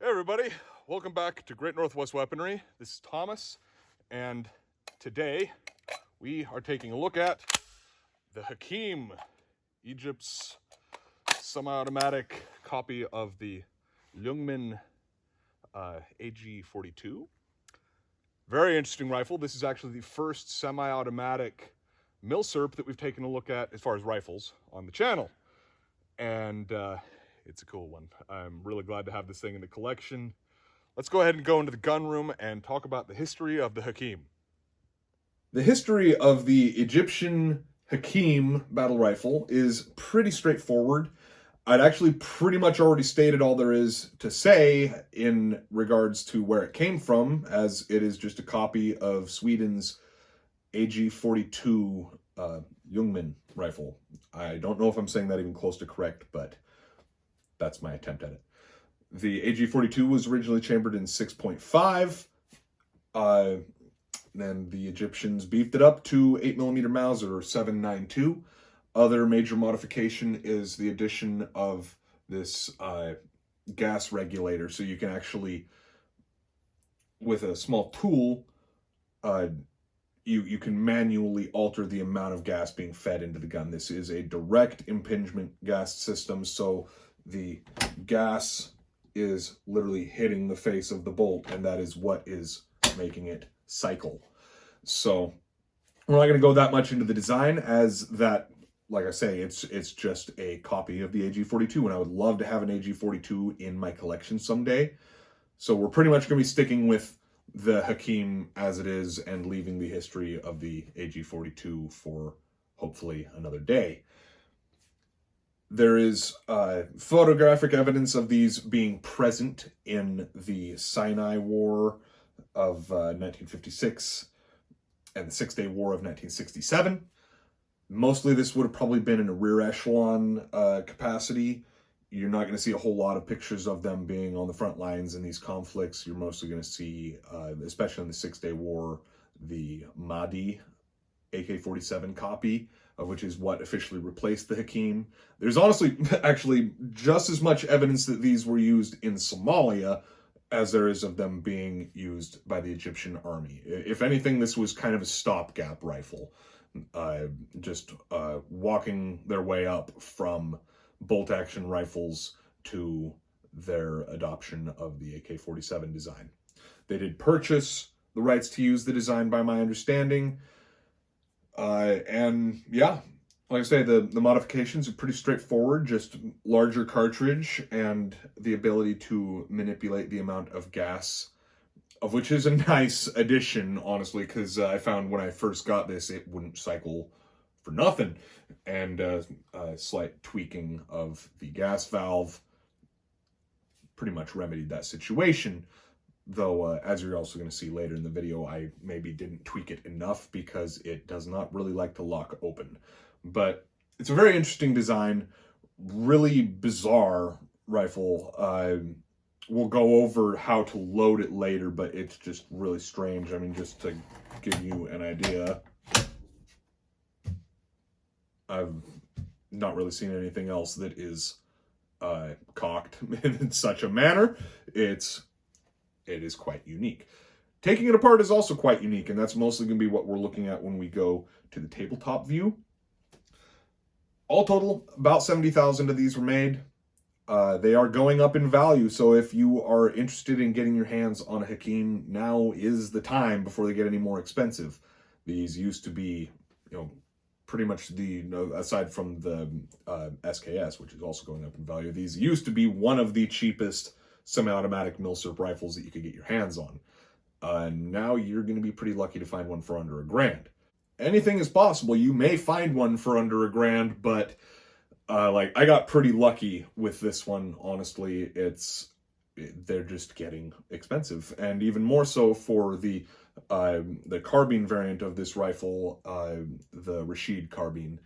everybody, welcome back to Great Northwest Weaponry. This is Thomas, and today we are taking a look at the Hakim, Egypt's semi-automatic copy of the Lungmen AG-42. Very interesting rifle. This is actually the first semi-automatic milsurp that we've taken a look at as far as rifles on the channel, and it's a cool one. I'm really glad to have this thing in the collection. Let's go ahead and go into the gun room and talk about the history of the Hakim. The history of the Egyptian Hakim battle rifle is pretty straightforward. I'd actually pretty much already stated all there is to say in regards to where it came from, as it is just a copy of Sweden's AG-42 Lungmen rifle. I don't know if I'm saying that even close to correct, but that's my attempt at it. The AG-42 was originally chambered in 6.5. Then the Egyptians beefed it up to 8mm Mauser or 7.92. Other major modification is the addition of this gas regulator, so you can actually, with a small tool, you can manually alter the amount of gas being fed into the gun. This is a direct impingement gas system, so the gas is literally hitting the face of the bolt, and that is what is making it cycle. So we're not going to go that much into the design, as that, like I say, it's just a copy of the AG-42, and I would love to have an AG-42 in my collection someday. So we're pretty much going to be sticking with the Hakim as it is and leaving the history of the AG-42 for hopefully another day. There is photographic evidence of these being present in the Sinai War of 1956 and the Six-Day War of 1967. Mostly this would have probably been in a rear echelon capacity. You're not going to see a whole lot of pictures of them being on the front lines in these conflicts. You're mostly going to see, especially in the Six-Day War, the Mahdi AK-47 copy, which is what officially replaced the Hakim. There's honestly actually just as much evidence that these were used in Somalia as there is of them being used by the Egyptian army. If anything, this was kind of a stopgap rifle, just walking their way up from bolt-action rifles to their adoption of the AK-47 design. They did purchase the rights to use the design, by my understanding. And yeah, like I say, the modifications are pretty straightforward, just larger cartridge and the ability to manipulate the amount of gas, of which is a nice addition, honestly, because I found when I first got this, it wouldn't cycle for nothing. And a slight tweaking of the gas valve pretty much remedied that situation. Though, as you're also going to see later in the video, I maybe didn't tweak it enough because it does not really like to lock open. But it's a very interesting design, really bizarre rifle. We'll go over how to load it later, but it's just really strange. I mean, just to give you an idea, I've not really seen anything else that is cocked in such a manner. It is quite unique. Taking it apart is also quite unique, and that's mostly going to be what we're looking at when we go to the tabletop view. All total, about 70,000 of these were made. They are going up in value, so if you are interested in getting your hands on a Hakim, now is the time before they get any more expensive. These used to be, pretty much aside from the SKS, which is also going up in value, these used to be one of the cheapest semi-automatic milsurp rifles that you could get your hands on. Now you're going to be pretty lucky to find one for under $1,000. Anything is possible. You may find one for under $1,000, but I got pretty lucky with this one. Honestly, they're just getting expensive, and even more so for the carbine variant of this rifle, the Rashid carbine,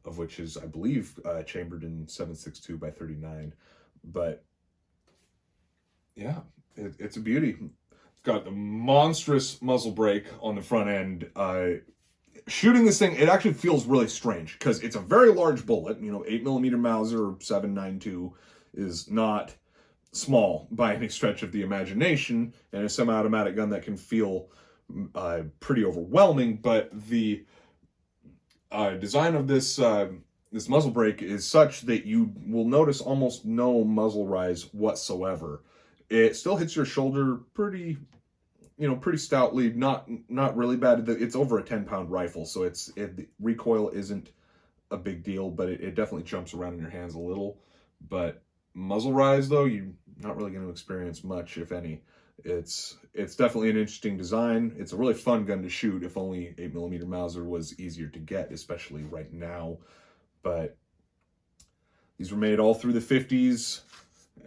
of which is, I believe, chambered in 7.62 by 39. But yeah, it's a beauty. It's got the monstrous muzzle brake on the front end. Shooting this thing, it actually feels really strange because it's a very large bullet. 8mm Mauser or 7.92 is not small by any stretch of the imagination, and a semi-automatic gun that can feel pretty overwhelming. But the design of this this muzzle brake is such that you will notice almost no muzzle rise whatsoever. It still hits your shoulder pretty, pretty stoutly. Not really bad. It's over a 10-pound rifle, so the recoil isn't a big deal, but it definitely jumps around in your hands a little. But muzzle rise, though, you're not really going to experience much, if any. It's definitely an interesting design. It's a really fun gun to shoot, if only 8mm Mauser was easier to get, especially right now. But these were made all through the 50s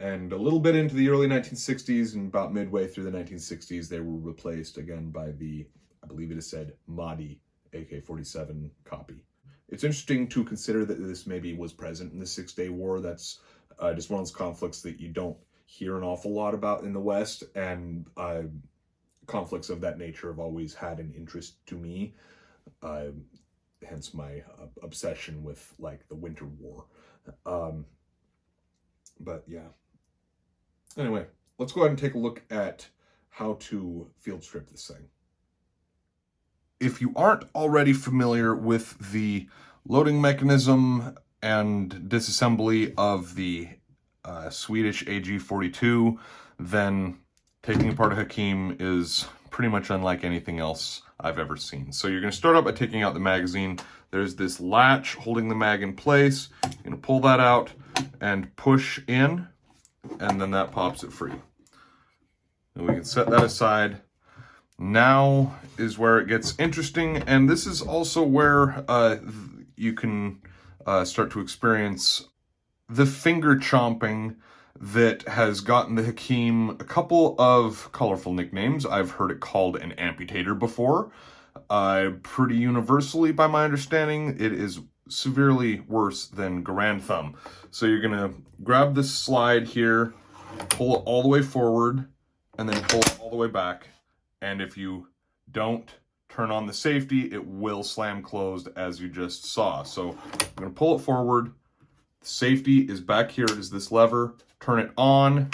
and a little bit into the early 1960s, and about midway through the 1960s, they were replaced again by the, I believe it is said, Mahdi AK-47 copy. It's interesting to consider that this maybe was present in the Six-Day War. That's just one of those conflicts that you don't hear an awful lot about in the West, and conflicts of that nature have always had an interest to me. Hence my obsession with, like, the Winter War. But yeah. Anyway, let's go ahead and take a look at how to field strip this thing. If you aren't already familiar with the loading mechanism and disassembly of the Swedish AG-42, then taking apart a Hakim is pretty much unlike anything else I've ever seen. So you're going to start out by taking out the magazine. There's this latch holding the mag in place. You're going to pull that out and push in, and then that pops it free. And we can set that aside. Now is where it gets interesting, and this is also where you can start to experience the finger chomping that has gotten the Hakim a couple of colorful nicknames. I've heard it called an amputator before. Pretty universally, by my understanding, it is severely worse than Grand Thumb. So you're going to grab this slide here, pull it all the way forward, and then pull it all the way back. And if you don't turn on the safety, it will slam closed, as you just saw. So I'm going to pull it forward. The safety is back here. It is this lever. Turn it on,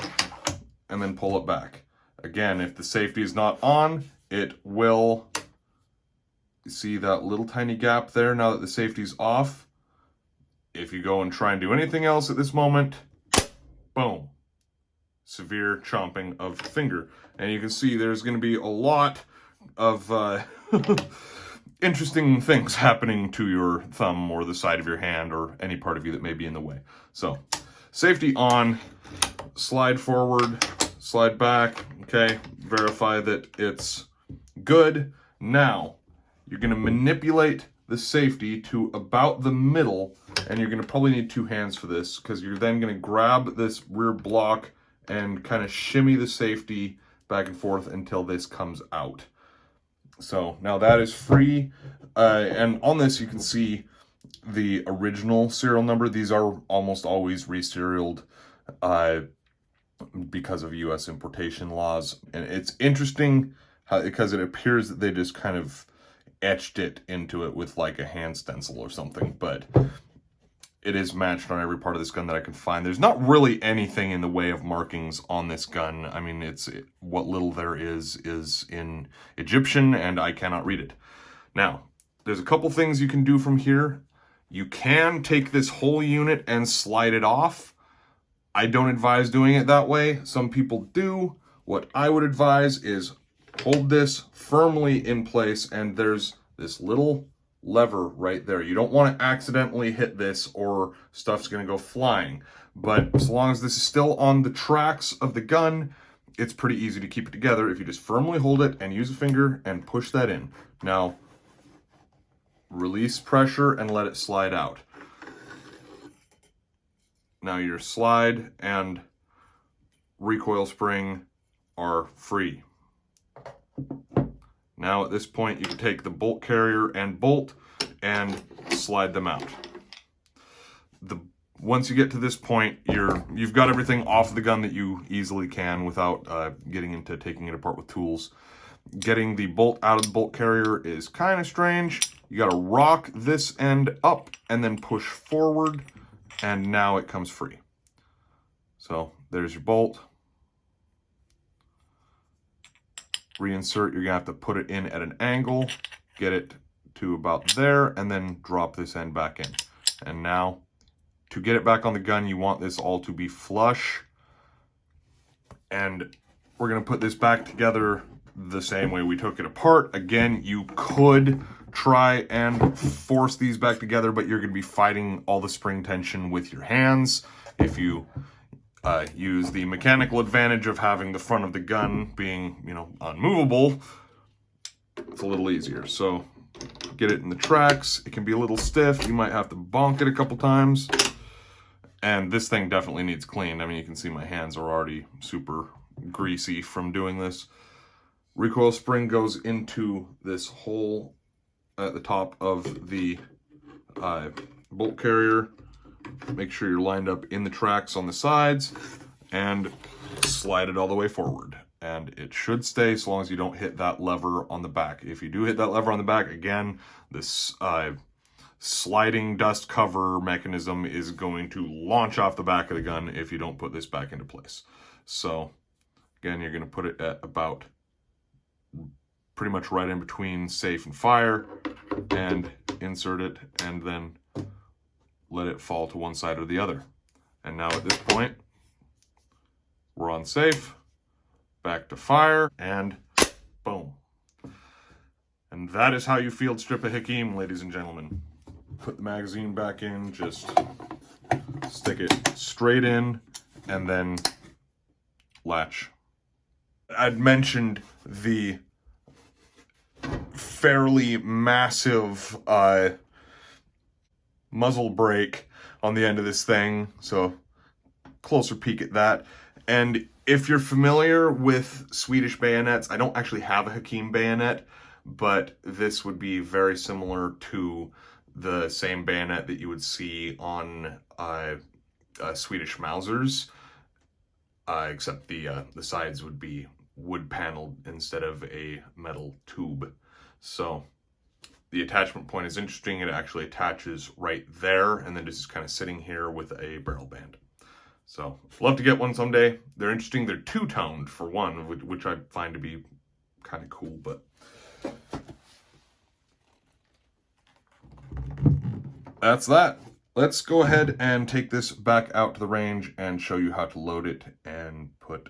and then pull it back. Again, if the safety is not on, it will... You see that little tiny gap there now that the safety's off? If you go and try and do anything else at this moment, boom. Severe chomping of the finger. And you can see there's going to be a lot of interesting things happening to your thumb or the side of your hand or any part of you that may be in the way. So, safety on, slide forward, slide back, okay, verify that it's good. Now, you're going to manipulate the safety to about the middle, and you're going to probably need two hands for this, because you're then going to grab this rear block and kind of shimmy the safety back and forth until this comes out. So now that is free, and on this you can see the original serial number. These are almost always reserialed because of US importation laws, and it's interesting because it appears that they just kind of etched it into it with like a hand stencil or something, but it is matched on every part of this gun that I can find. There's not really anything in the way of markings on this gun. I mean, what little there is in Egyptian, and I cannot read it. Now, there's a couple things you can do from here. You can take this whole unit and slide it off. I don't advise doing it that way. Some people do. What I would advise is hold this firmly in place, and there's this little lever right there. You don't want to accidentally hit this or stuff's going to go flying. But as long as this is still on the tracks of the gun, it's pretty easy to keep it together if you just firmly hold it and use a finger and push that in. Now, release pressure and let it slide out. Now your slide and recoil spring are free. Now at this point you can take the bolt carrier and bolt and slide them out. Once you get to this point, you've got everything off the gun that you easily can without getting into taking it apart with tools. Getting the bolt out of the bolt carrier is kind of strange. You got to rock this end up and then push forward, and now it comes free. So there's your bolt. Reinsert, you're gonna have to put it in at an angle, get it to about there, and then drop this end back in. And now, to get it back on the gun, you want this all to be flush. And we're gonna put this back together the same way we took it apart. Again, you could try and force these back together, but you're gonna be fighting all the spring tension with your hands. If you use the mechanical advantage of having the front of the gun being, you know, unmovable, it's a little easier. So get it in the tracks. It can be a little stiff. You might have to bonk it a couple times. And this thing definitely needs cleaned. I mean, you can see my hands are already super greasy from doing this. Recoil spring goes into this hole at the top of the bolt carrier. Make sure you're lined up in the tracks on the sides and slide it all the way forward. And it should stay so long as you don't hit that lever on the back. If you do hit that lever on the back, again, this sliding dust cover mechanism is going to launch off the back of the gun if you don't put this back into place. So again, you're going to put it at about pretty much right in between safe and fire, and insert it, and then let it fall to one side or the other. And now at this point, we're on safe, back to fire, and boom. And that is how you field strip a Hakim, ladies and gentlemen. Put the magazine back in, just stick it straight in, and then latch. I'd mentioned the fairly massive muzzle brake on the end of this thing, so closer peek at that. And if you're familiar with Swedish bayonets, I don't actually have a Hakim bayonet, but this would be very similar to the same bayonet that you would see on Swedish Mausers, except the sides would be wood paneled instead of a metal tube. So the attachment point is interesting. It actually attaches right there, and then just kind of sitting here with a barrel band. So love to get one someday. They're interesting. They're two-toned for one, which I find to be kind of cool, but that's that. Let's go ahead and take this back out to the range and show you how to load it and put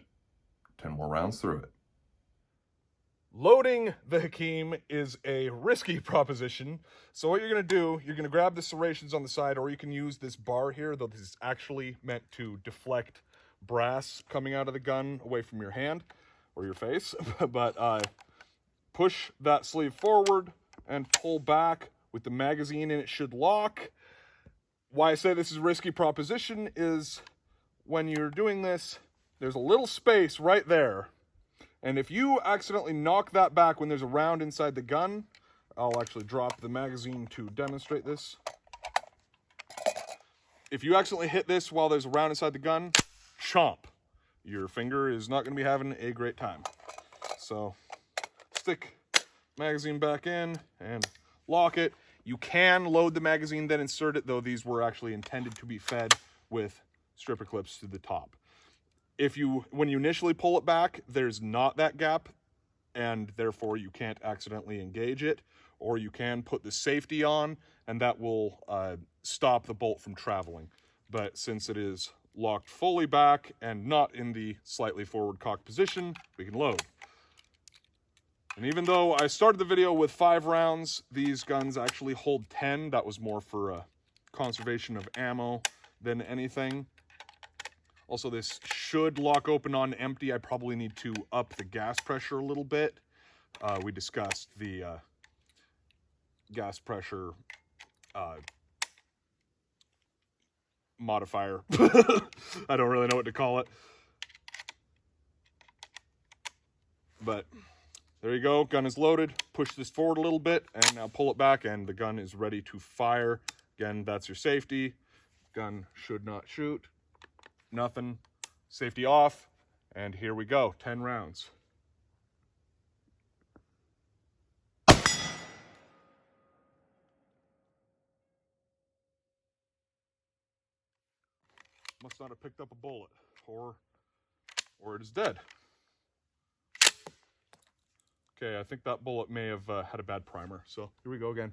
10 more rounds through it. Loading the Hakim is a risky proposition. So what you're going to do, you're going to grab the serrations on the side, or you can use this bar here, though this is actually meant to deflect brass coming out of the gun away from your hand or your face. But push that sleeve forward and pull back with the magazine, and it should lock. Why I say this is a risky proposition is when you're doing this, there's a little space right there. And if you accidentally knock that back when there's a round inside the gun, I'll actually drop the magazine to demonstrate this. If you accidentally hit this while there's a round inside the gun, chomp. Your finger is not going to be having a great time. So stick magazine back in and lock it. You can load the magazine, then insert it, though these were actually intended to be fed with stripper clips to the top. When you initially pull it back, there's not that gap, and therefore you can't accidentally engage it, or you can put the safety on, and that will stop the bolt from traveling. But since it is locked fully back and not in the slightly forward cocked position, we can load. And even though I started the video with 5 rounds, these guns actually hold 10. That was more for conservation of ammo than anything. Also, this should lock open on empty. I probably need to up the gas pressure a little bit. We discussed the gas pressure modifier. I don't really know what to call it. But there you go. Gun is loaded. Push this forward a little bit and now pull it back, and the gun is ready to fire. Again, that's your safety. Gun should not shoot. Nothing. Safety off, and here we go. 10 rounds. Must not have picked up a bullet, or or it is dead. Okay, I think that bullet may have had a bad primer, so here we go again.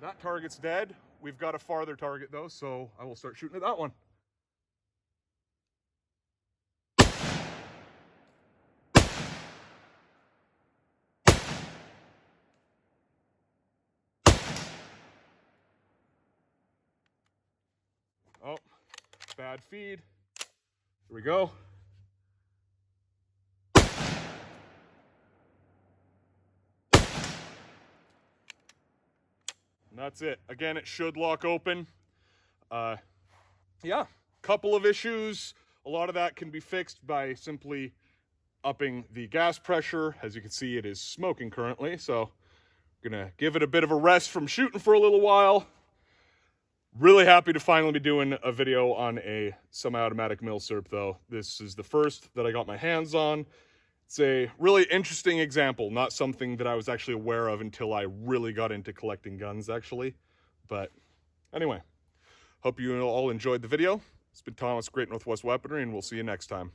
That target's dead. We've got a farther target though, so I will start shooting at that one. Oh, bad feed. Here we go. And that's it. Again, it should lock open. Yeah, couple of issues. A lot of that can be fixed by simply upping the gas pressure. As you can see, it is smoking currently, so I'm gonna give it a bit of a rest from shooting for a little while. Really happy to finally be doing a video on a semi-automatic milsurp though. This is the first that I got my hands on. It's a really interesting example, not something that I was actually aware of until I really got into collecting guns actually. But anyway, hope you all enjoyed the video. It's been Thomas, Great Northwest Weaponry, and we'll see you next time.